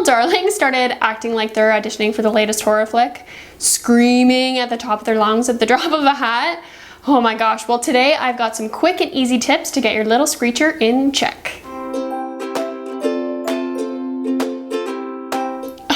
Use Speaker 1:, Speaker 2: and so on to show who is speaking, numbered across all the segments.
Speaker 1: darlings started acting like they're auditioning for the latest horror flick, screaming at the top of their lungs at the drop of a hat. Oh my gosh, well today I've got some quick and easy tips to get your little screecher in check.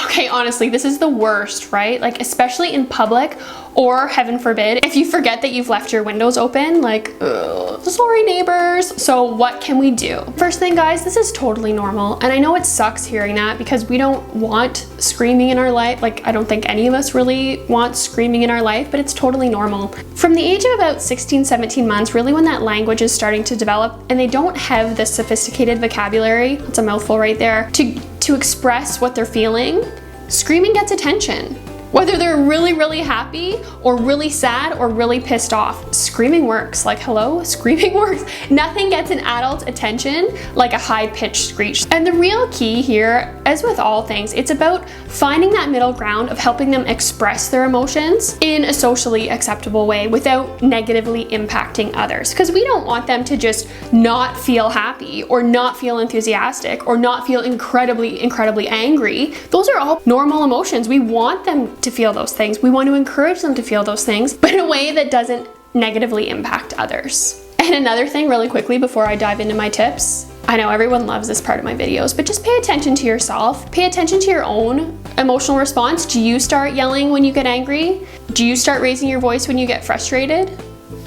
Speaker 1: Okay, honestly, this is the worst, right? Like, especially in public, or heaven forbid, if you forget that you've left your windows open, like, ugh, sorry neighbors. So what can we do? First thing, guys, this is totally normal. And I know it sucks hearing that because we don't want screaming in our life. Like, I don't think any of us really want screaming in our life, but it's totally normal. From the age of about 16, 17 months, really when that language is starting to develop and they don't have this sophisticated vocabulary, that's a mouthful right there, to express what they're feeling, screaming gets attention. Whether they're really, really happy or really sad or really pissed off, screaming works. Like, hello, screaming works. Nothing gets an adult's attention like a high-pitched screech. And the real key here, as with all things, it's about finding that middle ground of helping them express their emotions in a socially acceptable way without negatively impacting others. Because we don't want them to just not feel happy or not feel enthusiastic or not feel incredibly, incredibly angry. Those are all normal emotions. We want them to feel those things. We want to encourage them to feel those things, but in a way that doesn't negatively impact others. And another thing really quickly before I dive into my tips, I know everyone loves this part of my videos, but just pay attention to yourself. Pay attention to your own emotional response. Do you start yelling when you get angry? Do you start raising your voice when you get frustrated?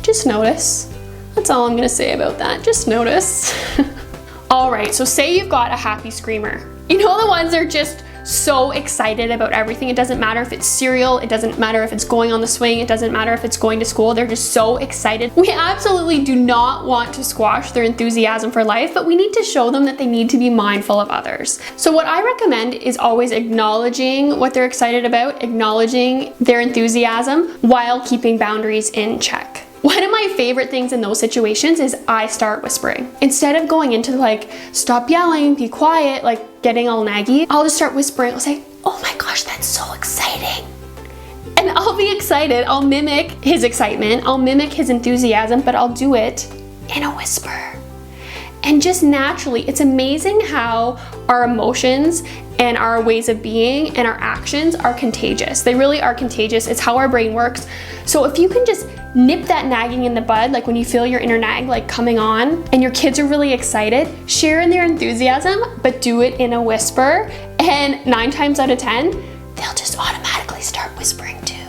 Speaker 1: Just notice. That's all I'm gonna say about that. Just notice. All right, so say you've got a happy screamer. You know, the ones that are just so excited about everything. It doesn't matter if it's cereal, it doesn't matter if it's going on the swing, it doesn't matter if it's going to school, they're just so excited. We absolutely do not want to squash their enthusiasm for life, but we need to show them that they need to be mindful of others. So what I recommend is always acknowledging what they're excited about, acknowledging their enthusiasm while keeping boundaries in check. One of my favorite things in those situations is I start whispering. Instead of going into like, stop yelling, be quiet, like getting all naggy, I'll just start whispering. I'll say, oh my gosh, that's so exciting. And I'll be excited. I'll mimic his excitement. I'll mimic his enthusiasm, but I'll do it in a whisper. And just naturally, it's amazing how our emotions and our ways of being and our actions are contagious. They really are contagious. It's how our brain works. So if you can just nip that nagging in the bud, like when you feel your inner nag like coming on and your kids are really excited, share in their enthusiasm, but do it in a whisper. And 9 times out of 10, they'll just automatically start whispering too.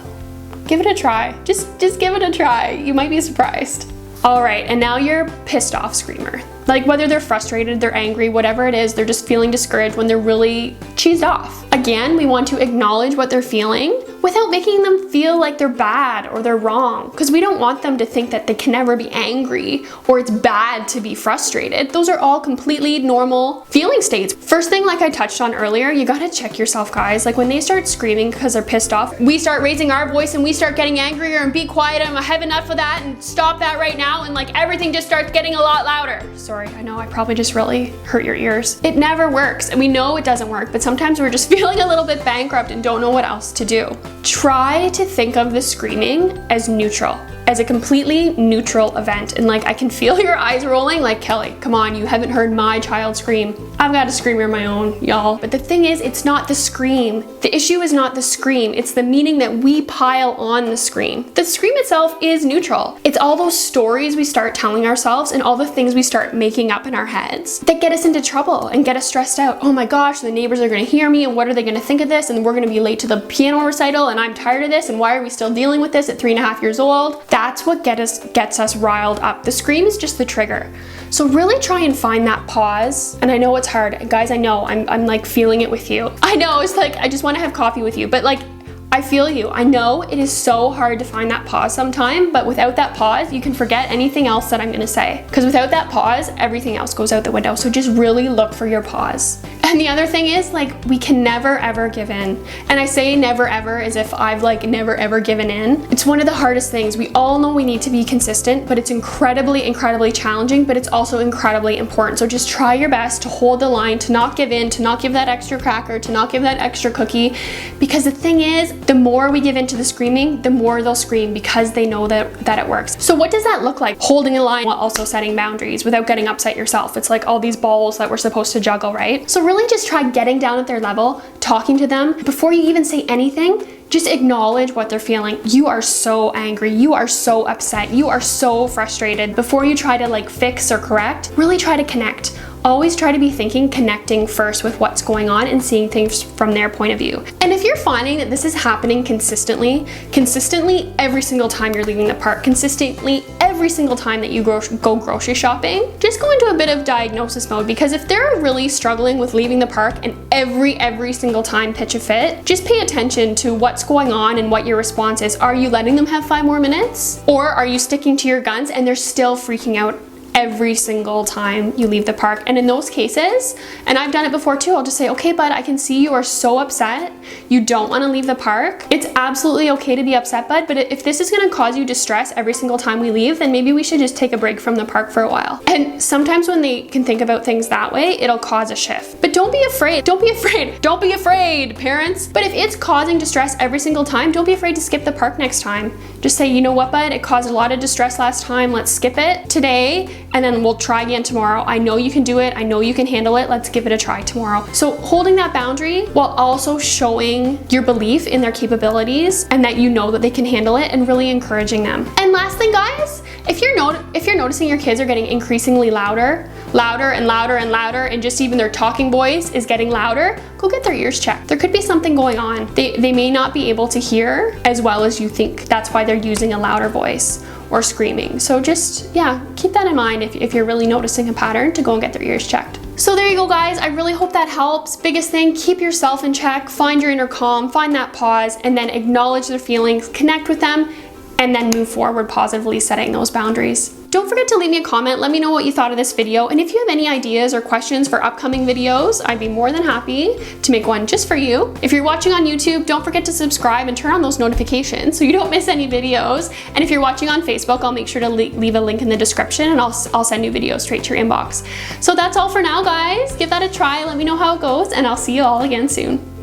Speaker 1: Give it a try. Just give it a try. You might be surprised. All right, and now you're pissed off screamer. Like whether they're frustrated, they're angry, whatever it is, they're just feeling discouraged when they're really cheesed off. Again, we want to acknowledge what they're feeling without making them feel like they're bad or they're wrong, because we don't want them to think that they can never be angry or it's bad to be frustrated. Those are all completely normal feeling states. First thing, like I touched on earlier, you gotta check yourself, guys. Like when they start screaming because they're pissed off, we start raising our voice and we start getting angrier and be quiet and I have enough of that and stop that right now, and like everything just starts getting a lot louder. Sorry, I know I probably just really hurt your ears. It never works, and we know it doesn't work, but sometimes we're just feeling a little bit bankrupt and don't know what else to do. Try to think of the screaming as neutral, as a completely neutral event. And like, I can feel your eyes rolling like, Kelly, come on, you haven't heard my child scream. I've got a screamer of my own, y'all. But the thing is, it's not the scream. The issue is not the scream. It's the meaning that we pile on the scream. The scream itself is neutral. It's all those stories we start telling ourselves and all the things we start making up in our heads that get us into trouble and get us stressed out. Oh my gosh, the neighbors are gonna hear me and what are they gonna think of this? And we're gonna be late to the piano recital and I'm tired of this and why are we still dealing with this at 3.5 years old? That's what gets us riled up. The scream is just the trigger. So really try and find that pause. And I know it's hard. Guys, I know, I'm like feeling it with you. I know, it's like, I just want to have coffee with you, but like, I feel you. I know it is so hard to find that pause sometime, but without that pause, you can forget anything else that I'm gonna say. Because without that pause, everything else goes out the window. So just really look for your pause. And the other thing is, like, we can never ever give in. And I say never ever as if I've like never ever given in. It's one of the hardest things. We all know we need to be consistent, but it's incredibly, incredibly challenging, but it's also incredibly important. So just try your best to hold the line, to not give in, to not give that extra cracker, to not give that extra cookie. Because the thing is, The more we give into the screaming, the more they'll scream because they know that it works. So what does that look like? Holding a line while also setting boundaries without getting upset yourself. It's like all these balls that we're supposed to juggle, right? So really just try getting down at their level, talking to them. Before you even say anything, just acknowledge what they're feeling. You are so angry, you are so upset, you are so frustrated. Before you try to like fix or correct, really try to connect. Always try to be thinking, connecting first with what's going on and seeing things from their point of view. And if you're finding that this is happening consistently every single time you're leaving the park, consistently every single time that you go grocery shopping, just go into a bit of diagnosis mode, because if they're really struggling with leaving the park and every single time pitch a fit, just pay attention to what's going on and what your response is. Are you letting them have 5 more minutes? Or are you sticking to your guns and they're still freaking out every single time you leave the park? And in those cases, and I've done it before too, I'll just say, okay, bud, I can see you are so upset. You don't want to leave the park. It's absolutely okay to be upset, bud, but if this is going to cause you distress every single time we leave, then maybe we should just take a break from the park for a while. And sometimes when they can think about things that way, it'll cause a shift. But don't be afraid. Don't be afraid. Don't be afraid, parents. But if it's causing distress every single time, don't be afraid to skip the park next time. Just say, you know what, bud, it caused a lot of distress last time. Let's skip it today, and then we'll try again tomorrow. I know you can do it. I know you can handle it. Let's give it a try tomorrow. So holding that boundary while also showing your belief in their capabilities and that you know that they can handle it, and really encouraging them. And last thing, guys, if you're noticing your kids are getting increasingly louder and louder and louder, and just even their talking voice is getting louder, go get their ears checked. There could be something going on. They may not be able to hear as well as you think. That's why they're using a louder voice or screaming. So just, yeah, keep that in mind if you're really noticing a pattern, to go and get their ears checked. So there you go, guys. I really hope that helps. Biggest thing, keep yourself in check, find your inner calm, find that pause, and then acknowledge their feelings, connect with them, and then move forward positively, setting those boundaries. Don't forget to leave me a comment. Let me know what you thought of this video. And if you have any ideas or questions for upcoming videos, I'd be more than happy to make one just for you. If you're watching on YouTube, don't forget to subscribe and turn on those notifications so you don't miss any videos. And if you're watching on Facebook, I'll make sure to leave a link in the description, and I'll send new videos straight to your inbox. So that's all for now, guys. Give that a try. Let me know how it goes, and I'll see you all again soon.